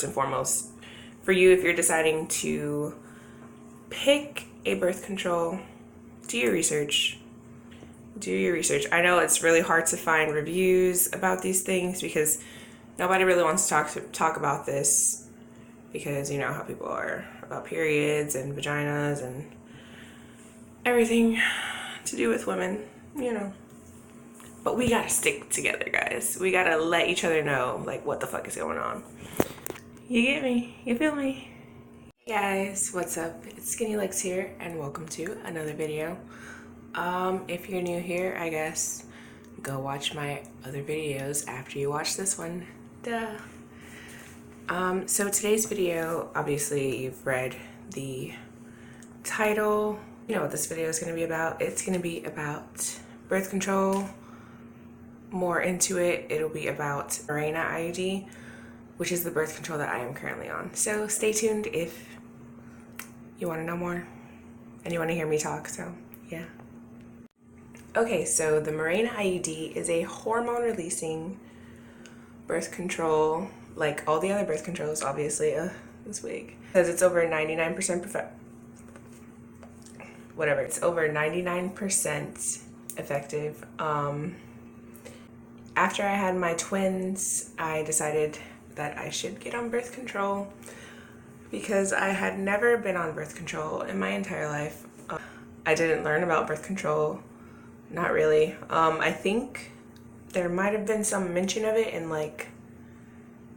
First and foremost, for you, if you're deciding to pick a birth control, do your research. Do your research. I know it's really hard to find reviews about these things because nobody really wants to talk about this, because you know how people are about periods and vaginas and everything to do with women, you know. But we gotta stick together, guys. We gotta let each other know, like, what the fuck is going on. You get me? You feel me? Hey guys, what's up? It's Skinny Legs here, and welcome to another video. If you're new here, I guess go watch my other videos after you watch this one. Duh. So today's video, obviously you've read the title. You know what this video is going to be about. It's going to be about birth control. More into it, it'll be about Mirena IUD, which is the birth control that I am currently on. So stay tuned if you want to know more and you want to hear me talk, so yeah. Okay, so the Mirena IUD is a hormone releasing birth control, like all the other birth controls, obviously. This wig says it's over 99% whatever, it's over 99% effective. After I had my twins, I decided that I should get on birth control because I had never been on birth control in my entire life. I didn't learn about birth control, not really. I think there might have been some mention of it in like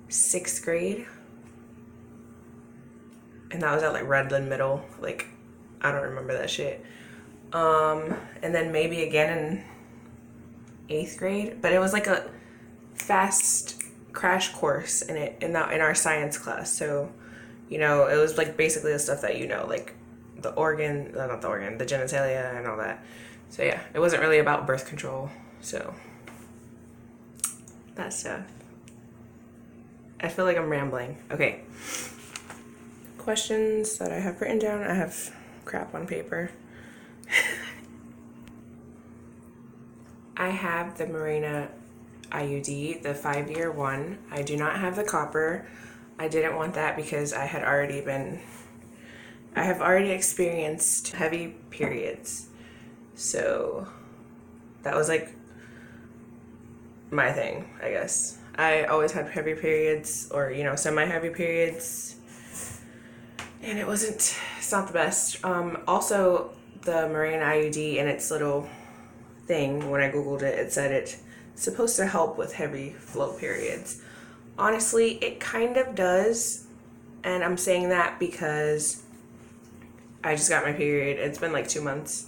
6th grade, and that was at like Redland Middle. Like, I don't remember that shit. And then maybe again in 8th grade, but it was like a fast crash course in our science class. So, you know, it was like basically the stuff that you know, like the genitalia and all that. So yeah, it wasn't really about birth control. So that stuff. I feel like I'm rambling. Okay. Questions that I have written down. I have crap on paper. I have the Mirena IUD, the 5-year one. I do not have the copper. I didn't want that because I have already experienced heavy periods. So that was like my thing, I guess. I always had heavy periods, or, you know, semi-heavy periods, and it's not the best. Also, the Mirena IUD and its little thing, when I googled it, it said it's supposed to help with heavy flow periods. Honestly, it kind of does, and I'm saying that because I just got my period. It's been like 2 months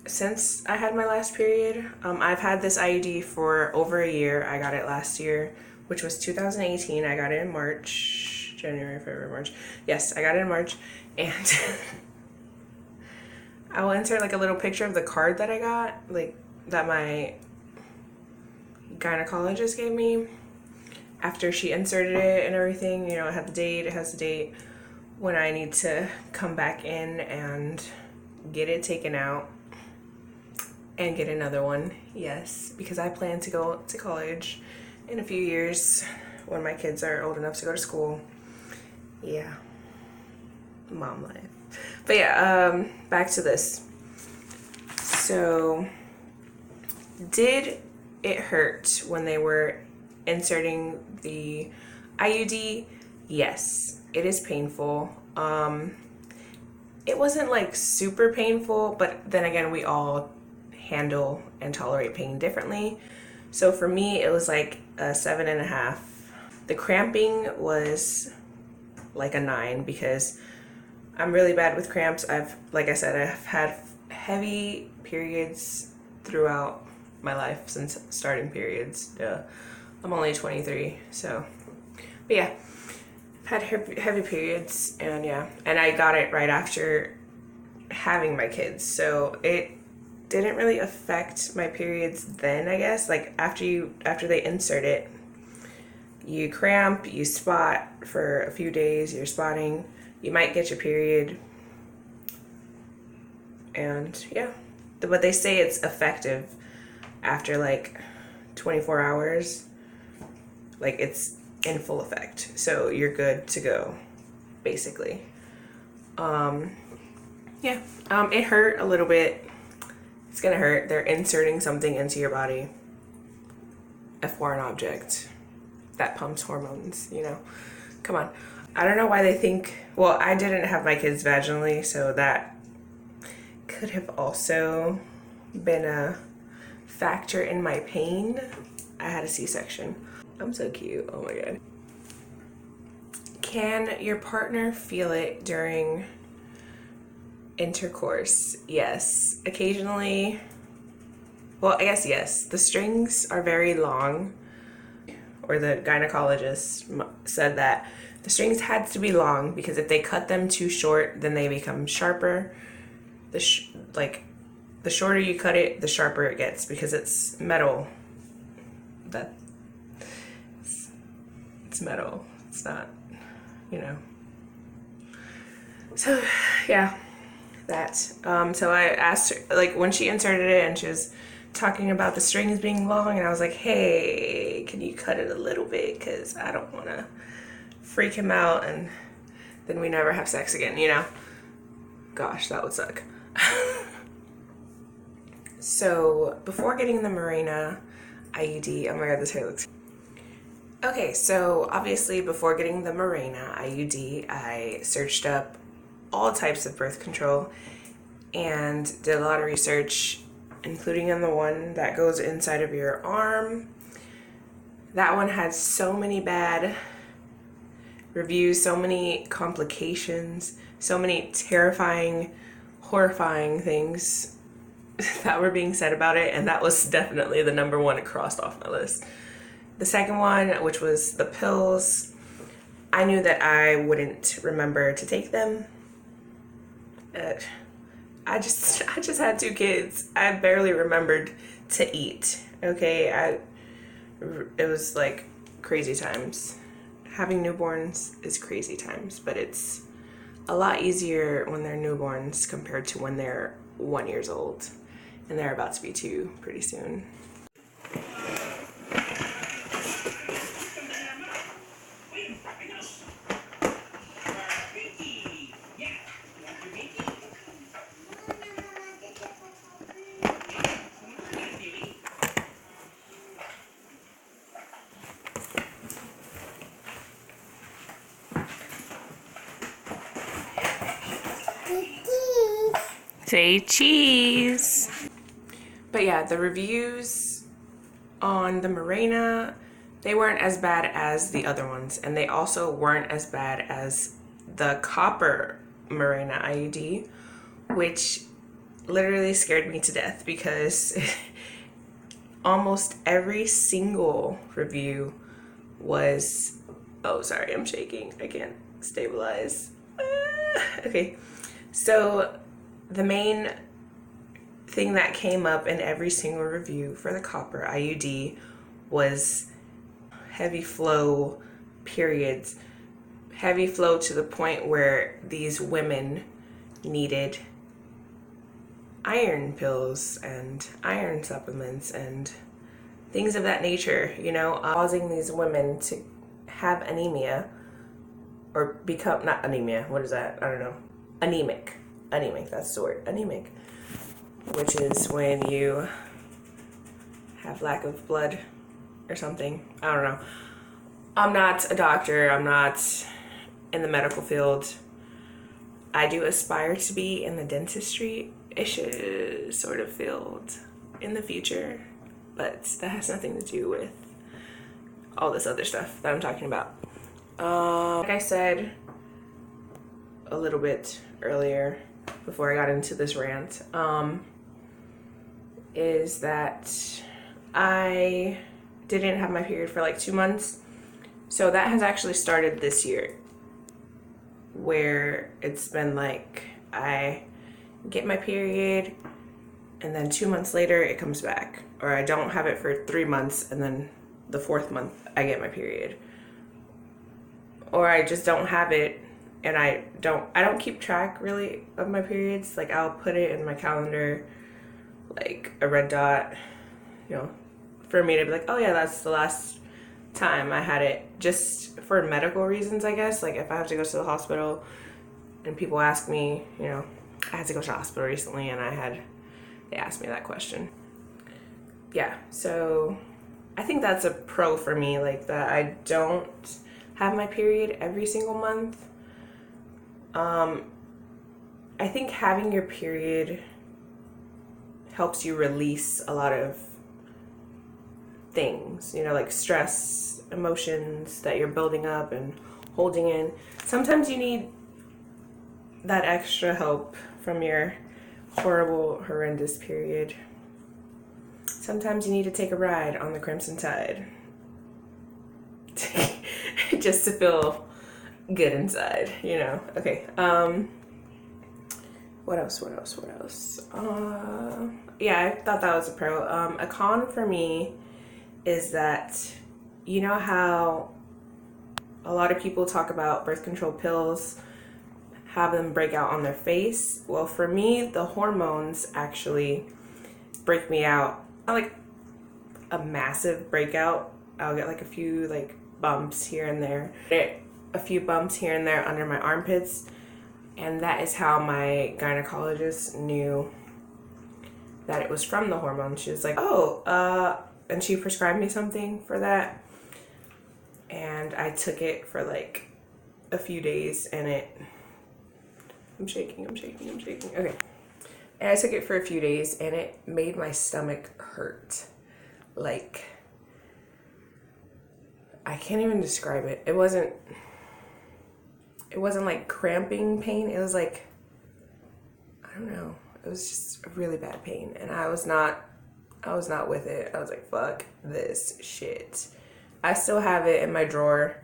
since I had my last period. I've had this IUD for over a year. I got it last year, which was 2018. I got it in March, January, February, March. Yes, I got it in March, and I will insert like a little picture of the card that I got, like that my gynecologist gave me after she inserted it and everything. You know, it had the date, it has the date when I need to come back in and get it taken out and get another one. Yes, because I plan to go to college in a few years when my kids are old enough to go to school. Yeah, mom life. But yeah, back to this. So, did it hurt when they were inserting the IUD? Yes, it is painful. It wasn't like super painful, but then again, we all handle and tolerate pain differently. So for me, it was like a 7.5. The cramping was like a 9 because I'm really bad with cramps. Like I said, I've had heavy periods throughout my life since starting periods. I'm only 23, so. But yeah, I've had heavy periods, and yeah. And I got it right after having my kids, so it didn't really affect my periods then, I guess. Like after they insert it, you cramp, you spot for a few days, you're spotting. You might get your period, and yeah, but they say it's effective after like 24 hours. Like, it's in full effect. So you're good to go, basically. Yeah. It hurt a little bit. It's gonna hurt. They're inserting something into your body, a foreign object that pumps hormones, you know. Come on. I don't know why they think, well, I didn't have my kids vaginally, so that could have also been a factor in my pain. I had a C-section. I'm so cute. Oh my god. Can your partner feel it during intercourse? Yes. Occasionally. Well, I guess yes. The strings are very long, or the gynecologist said that the strings had to be long because if they cut them too short, then they become sharper. The shorter you cut it, the sharper it gets because it's metal. It's metal. It's not, you know. So yeah, that. So I asked her, like, when she inserted it and she was talking about the strings being long, and I was like, hey, can you cut it a little bit, because I don't want to freak him out and then we never have sex again, you know. Gosh, that would suck. So before getting the Mirena IUD, oh my god, this hair looks... Okay, so obviously before getting the Mirena IUD, I searched up all types of birth control and did a lot of research, including on the one that goes inside of your arm. That one had so many bad reviews, so many complications, so many terrifying, horrifying things that were being said about it, and that was definitely the number one it crossed off my list. The second one, which was the pills, I knew that I wouldn't remember to take them. I just had 2 kids. I barely remembered to eat. Okay, it was like crazy times. Having newborns is crazy times, but it's a lot easier when they're newborns compared to when they're 1 year old, and they're about to be 2 pretty soon. Say cheese. But yeah, the reviews on the Mirena, they weren't as bad as the other ones, and they also weren't as bad as the copper Mirena IUD, which literally scared me to death because almost every single review was, oh sorry, I'm shaking, I can't stabilize. Okay, so the main thing that came up in every single review for the copper IUD was heavy flow periods. Heavy flow to the point where these women needed iron pills and iron supplements and things of that nature, you know, causing these women to have anemia or become, not anemia, what is that? I don't know. Anemic, that's the word, anemic, which is when you have lack of blood or something. I don't know. I'm not a doctor. I'm not in the medical field. I do aspire to be in the dentistry-ish sort of field in the future, but that has nothing to do with all this other stuff that I'm talking about. Like I said a little bit earlier before I got into this rant, is that I didn't have my period for like 2 months. So that has actually started this year, where it's been like I get my period and then 2 months later it comes back, or I don't have it for 3 months and then the 4th month I get my period, or I just don't have it and I don't keep track really of my periods. Like, I'll put it in my calendar like a red dot, you know, for me to be like, oh yeah, that's the last time I had it just for medical reasons, I guess. Like if I have to go to the hospital and people ask me, you know, I had to go to the hospital recently and they asked me that question. Yeah, so I think that's a pro for me, like that I don't have my period every single month. I think having your period helps you release a lot of things, you know, like stress, emotions that you're building up and holding in. Sometimes you need that extra help from your horrible, horrendous period. Sometimes you need to take a ride on the Crimson Tide just to feel good inside, you know. Okay. What else? Yeah, I thought that was a pro. A con for me is that, you know how a lot of people talk about birth control pills, have them break out on their face? Well, for me, the hormones actually break me out. Not like a massive breakout. I'll get like a few like bumps here and there. A few bumps here and there under my armpits. And that is how my gynecologist knew that it was from the hormones. She was like, and she prescribed me something for that. And I took it for like a few days and I'm shaking. Okay. And I took it for a few days and it made my stomach hurt. Like, I can't even describe it. It wasn't like cramping pain. It was like, I don't know. It was just a really bad pain. And I was not with it. I was like, fuck this shit. I still have it in my drawer.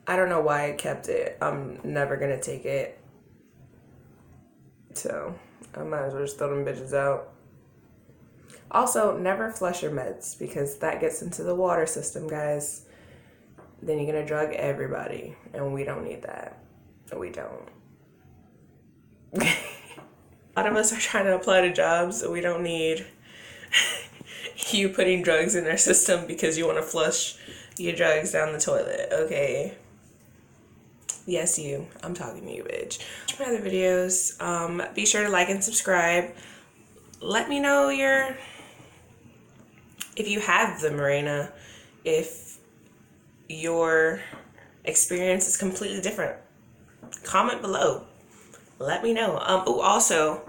I don't know why I kept it. I'm never gonna take it. So I might as well just throw them bitches out. Also, never flush your meds because that gets into the water system, guys. Then you're gonna drug everybody, and we don't need that. We don't. A lot of us are trying to apply to jobs, so we don't need you putting drugs in our system because you want to flush your drugs down the toilet, okay? Yes, you. I'm talking to you, bitch. Watch my other videos. Be sure to like and subscribe. Let me know if you have the Mirena, if your experience is completely different. Comment below. Let me know. Also,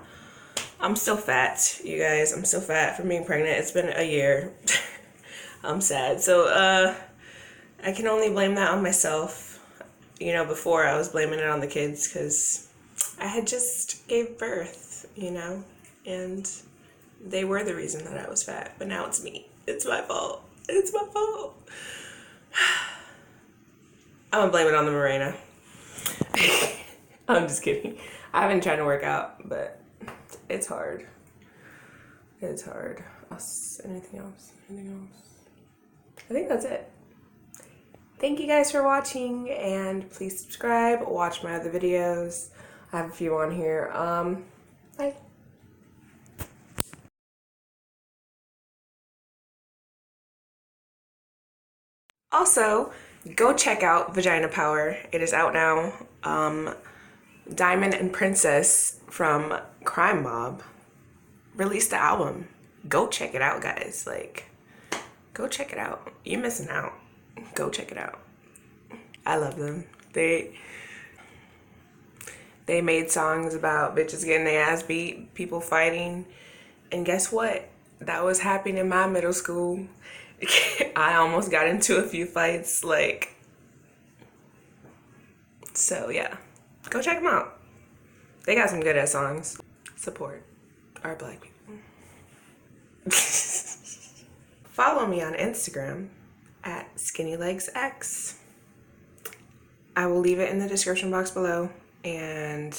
I'm still fat, you guys. I'm still fat from being pregnant. It's been a year. I'm sad. So, I can only blame that on myself. You know, before I was blaming it on the kids because I had just gave birth, you know, and they were the reason that I was fat. But now it's me. It's my fault. It's my fault. I'm gonna blame it on the Mirena. I'm just kidding. I've been trying to work out, but it's hard. It's hard. Anything else? I think that's it. Thank you guys for watching, and please subscribe. Watch my other videos. I have a few on here. Bye. Also, go check out Vagina Power. It is out now. Diamond and Princess from Crime Mob released the album. Go check it out, guys. Like, go check it out. You're missing out. Go check it out. I love them. They made songs about bitches getting their ass beat, people fighting, and guess what? That was happening in my middle school. I almost got into a few fights, like, so yeah. Go check them out. They got some good ass songs. Support our black people. Follow me on Instagram at SkinnyLegsX. I will leave it in the description box below, and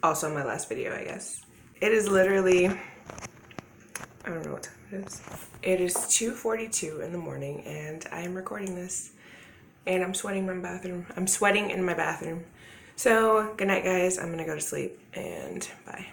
also my last video, I guess. It is literally, I don't know what time it is. It is 2:42 in the morning, and I am recording this, and I'm sweating in my bathroom. So, good night, guys. I'm gonna go to sleep, and bye.